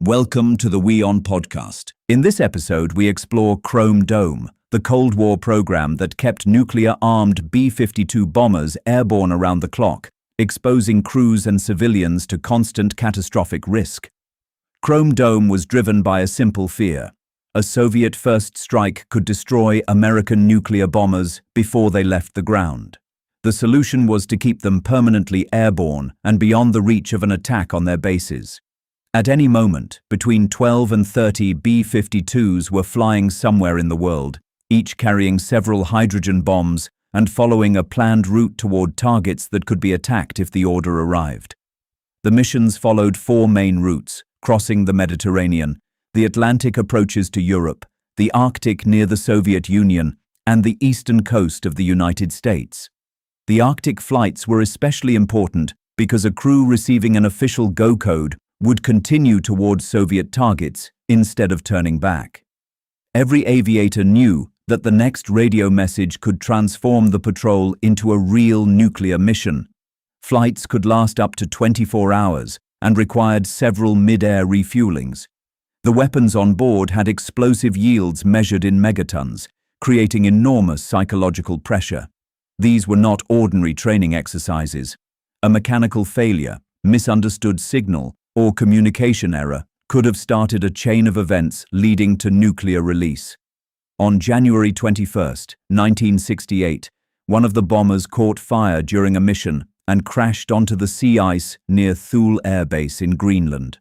Welcome to the WION podcast. In this episode, we explore Chrome Dome, the Cold War program that kept nuclear-armed B-52 bombers airborne around the clock, exposing crews and civilians to constant catastrophic risk. Chrome Dome was driven by a simple fear. A Soviet first strike could destroy American nuclear bombers before they left the ground. The solution was to keep them permanently airborne and beyond the reach of an attack on their bases. At any moment, between 12 and 30 B-52s were flying somewhere in the world, each carrying several hydrogen bombs and following a planned route toward targets that could be attacked if the order arrived. The missions followed four main routes, crossing the Mediterranean, the Atlantic approaches to Europe, the Arctic near the Soviet Union, and the eastern coast of the United States. The Arctic flights were especially important because a crew receiving an official go code would continue towards Soviet targets instead of turning back. Every aviator knew that the next radio message could transform the patrol into a real nuclear mission. Flights could last up to 24 hours and required several mid-air refuelings. The weapons on board had explosive yields measured in megatons, creating enormous psychological pressure. These were not ordinary training exercises. A mechanical failure, misunderstood signal, or communication error could have started a chain of events leading to nuclear release. On January 21, 1968, one of the bombers caught fire during a mission and crashed onto the sea ice near Thule Air Base in Greenland.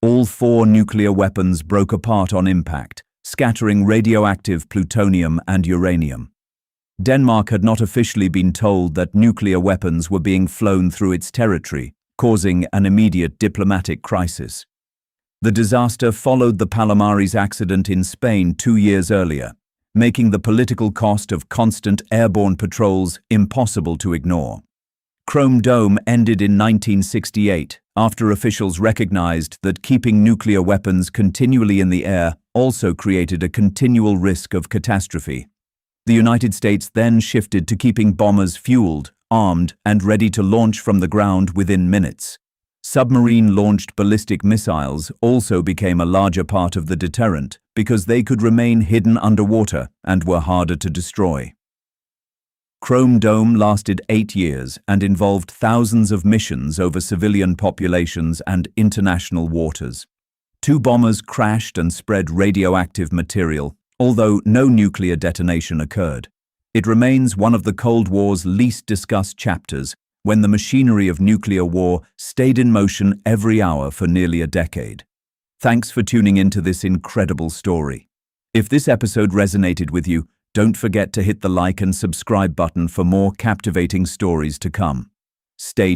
All four nuclear weapons broke apart on impact, scattering radioactive plutonium and uranium. Denmark had not officially been told that nuclear weapons were being flown through its territory, causing an immediate diplomatic crisis. The disaster followed the Palomares accident in Spain 2 years earlier, making the political cost of constant airborne patrols impossible to ignore. Chrome Dome ended in 1968 after officials recognized that keeping nuclear weapons continually in the air also created a continual risk of catastrophe. The United States then shifted to keeping bombers fueled, armed, and ready to launch from the ground within minutes. Submarine-launched ballistic missiles also became a larger part of the deterrent because they could remain hidden underwater and were harder to destroy. Chrome Dome lasted 8 years and involved thousands of missions over civilian populations and international waters. 2 bombers crashed and spread radioactive material, although no nuclear detonation occurred. It remains one of the Cold War's least discussed chapters, when the machinery of nuclear war stayed in motion every hour for nearly a decade. Thanks for tuning into this incredible story. If this episode resonated with you, don't forget to hit the like and subscribe button for more captivating stories to come. Stay tuned.